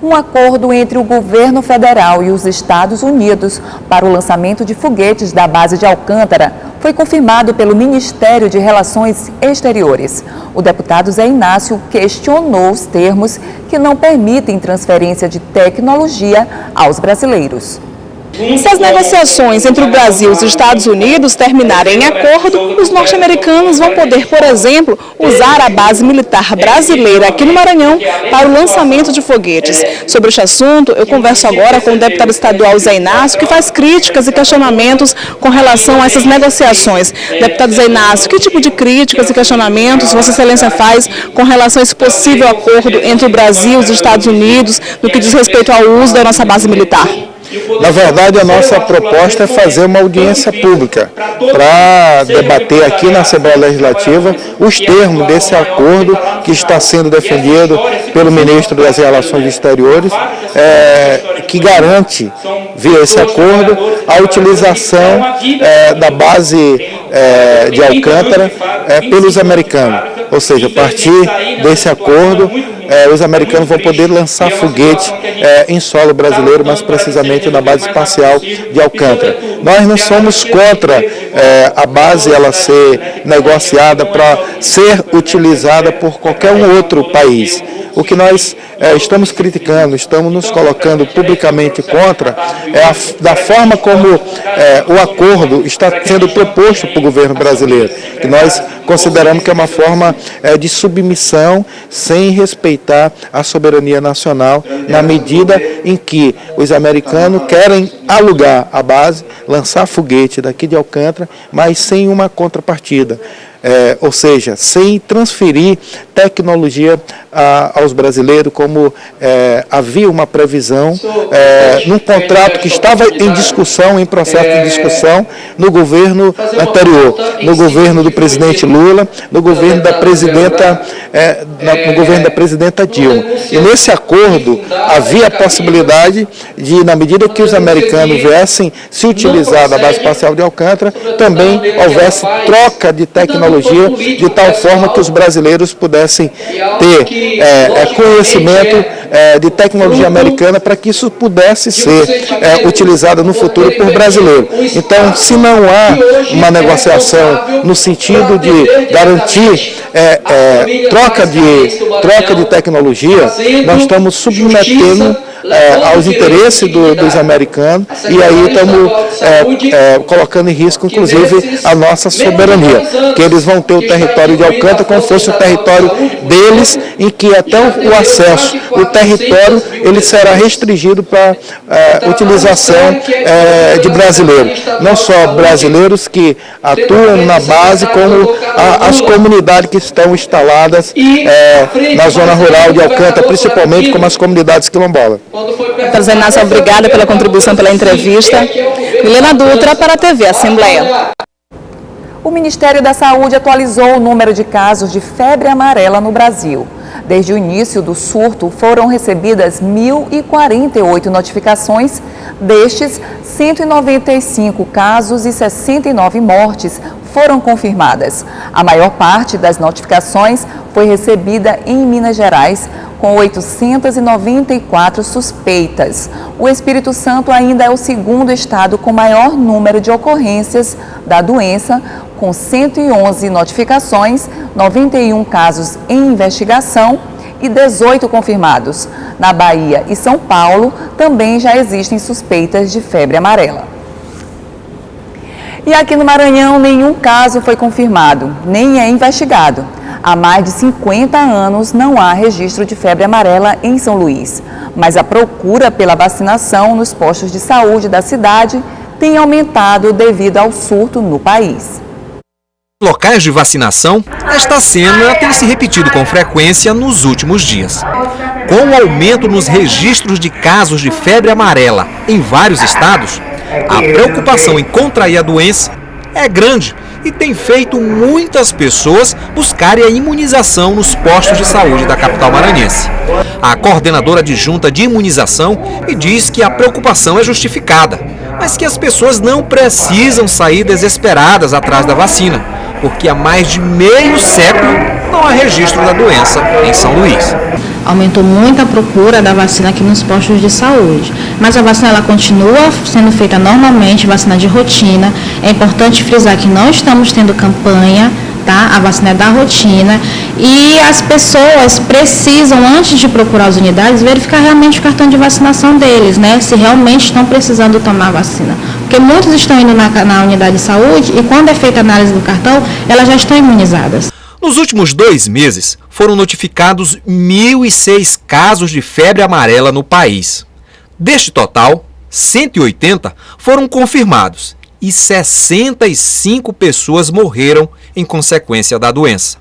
Um acordo entre o governo federal e os Estados Unidos para o lançamento de foguetes da base de Alcântara foi confirmado pelo Ministério de Relações Exteriores. O deputado Zé Inácio questionou os termos que não permitem transferência de tecnologia aos brasileiros. Se as negociações entre o Brasil e os Estados Unidos terminarem em acordo, os norte-americanos vão poder, por exemplo, usar a base militar brasileira aqui no Maranhão para o lançamento de foguetes. Sobre este assunto, eu converso agora com o deputado estadual Zé Inácio, que faz críticas e questionamentos com relação a essas negociações. Deputado Zé Inácio, que tipo de críticas e questionamentos Vossa Excelência faz com relação a esse possível acordo entre o Brasil e os Estados Unidos no que diz respeito ao uso da nossa base militar? Na verdade, a nossa proposta é fazer uma audiência pública para debater aqui na Assembleia Legislativa os termos desse acordo que está sendo defendido pelo ministro das Relações Exteriores, que garante, via esse acordo, a utilização da base de Alcântara pelos americanos. Ou seja, a partir desse acordo, os americanos vão poder lançar foguete em solo brasileiro, mais precisamente na base espacial de Alcântara. Nós não somos contra a base ela ser negociada para ser utilizada por qualquer um outro país. O que nós estamos criticando, estamos nos colocando publicamente contra, da forma como o acordo está sendo proposto para o governo brasileiro, que nós consideramos que é uma forma de submissão sem respeitar a soberania nacional, na medida em que os americanos querem alugar a base, lançar foguete daqui de Alcântara, mas sem uma contrapartida. Ou seja, sem transferir tecnologia aos brasileiros, como havia uma previsão num contrato que estava em discussão, em processo de discussão no governo anterior, no governo do presidente Lula, no governo da presidenta Dilma. E nesse acordo havia a possibilidade de, na medida que os americanos viessem se utilizar da base espacial de Alcântara, também houvesse troca de tecnologia, de tal forma que os brasileiros pudessem ter conhecimento de tecnologia americana para que isso pudesse ser utilizado no futuro por brasileiro. Então, se não há uma negociação no sentido de garantir troca de tecnologia, nós estamos submetendo aos interesses dos americanos e aí estamos colocando em risco, inclusive, a nossa soberania, que eles vão ter o território de Alcântara como se fosse o território deles, em que até o acesso, o território, ele será restringido para utilização de brasileiros. Não só brasileiros que atuam na base, como as comunidades que estão instaladas na zona rural de Alcântara, principalmente como as comunidades quilombolas. Doutor Zé Inácio, obrigada pela contribuição, pela entrevista. Milena Dutra para a TV Assembleia. O Ministério da Saúde atualizou o número de casos de febre amarela no Brasil. Desde o início do surto, foram recebidas 1.048 notificações. Destes, 195 casos e 69 mortes foram confirmadas. A maior parte das notificações foi recebida em Minas Gerais, com 894 suspeitas. O Espírito Santo ainda é o segundo estado com maior número de ocorrências da doença, com 111 notificações, 91 casos em investigação e 18 confirmados. Na Bahia e São Paulo também já existem suspeitas de febre amarela. E aqui no Maranhão, nenhum caso foi confirmado, nem é investigado. Há mais de 50 anos não há registro de febre amarela em São Luís, mas a procura pela vacinação nos postos de saúde da cidade tem aumentado devido ao surto no país. Locais de vacinação, esta cena tem se repetido com frequência nos últimos dias. Com o aumento nos registros de casos de febre amarela em vários estados, a preocupação em contrair a doença é grande e tem feito muitas pessoas buscarem a imunização nos postos de saúde da capital maranhense. A coordenadora adjunta de imunização me diz que a preocupação é justificada, mas que as pessoas não precisam sair desesperadas atrás da vacina, porque há mais de meio século não há registro da doença em São Luís. Aumentou muito a procura da vacina aqui nos postos de saúde, mas a vacina ela continua sendo feita normalmente, vacina de rotina. É importante frisar que não estamos tendo campanha, tá? A vacina é da rotina e as pessoas precisam, antes de procurar as unidades, verificar realmente o cartão de vacinação deles, né? Se realmente estão precisando tomar a vacina. Porque muitos estão indo na unidade de saúde e quando é feita a análise do cartão, elas já estão imunizadas. Nos últimos 2 meses, foram notificados 1.006 casos de febre amarela no país. Deste total, 180 foram confirmados e 65 pessoas morreram em consequência da doença.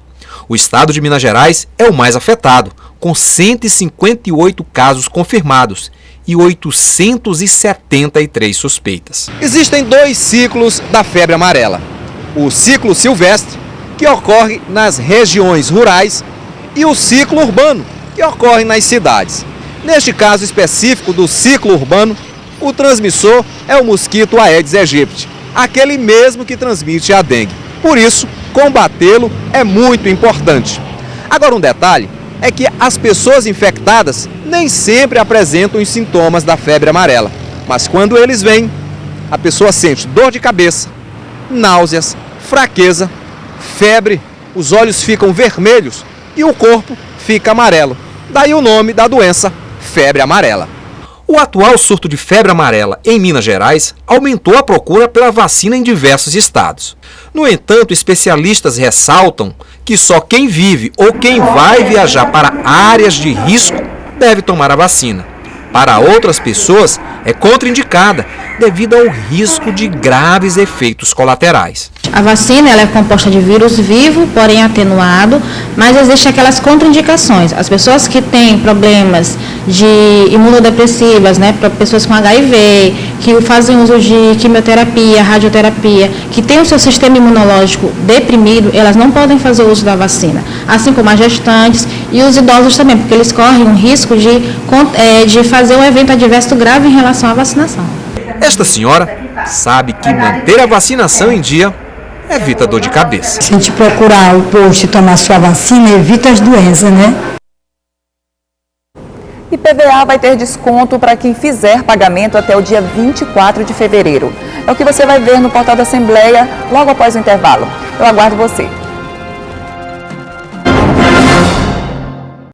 O estado de Minas Gerais é o mais afetado, com 158 casos confirmados e 873 suspeitas. Existem 2 ciclos da febre amarela. O ciclo silvestre, que ocorre nas regiões rurais, e o ciclo urbano, que ocorre nas cidades. Neste caso específico do ciclo urbano, o transmissor é o mosquito Aedes aegypti, aquele mesmo que transmite a dengue. Por isso, combatê-lo é muito importante. Agora, um detalhe é que as pessoas infectadas nem sempre apresentam os sintomas da febre amarela, mas quando eles vêm, a pessoa sente dor de cabeça, náuseas, fraqueza, febre, os olhos ficam vermelhos e o corpo fica amarelo. Daí o nome da doença, febre amarela. O atual surto de febre amarela em Minas Gerais aumentou a procura pela vacina em diversos estados. No entanto, especialistas ressaltam que só quem vive ou quem vai viajar para áreas de risco deve tomar a vacina. Para outras pessoas, é contraindicada devido ao risco de graves efeitos colaterais. A vacina ela é composta de vírus vivo, porém atenuado, mas existem aquelas contraindicações. As pessoas que têm problemas de imunodepressivas, né, pessoas com HIV, que fazem uso de quimioterapia, radioterapia, que têm o seu sistema imunológico deprimido, elas não podem fazer uso da vacina. Assim como as gestantes e os idosos também, porque eles correm um risco de fazer um evento adverso grave em relação à vacinação. Esta senhora sabe que manter a vacinação em dia evita dor de cabeça. Se a gente procurar o posto e tomar sua vacina, evita as doenças, né? IPVA vai ter desconto para quem fizer pagamento até o dia 24 de fevereiro. É o que você vai ver no portal da Assembleia logo após o intervalo. Eu aguardo você.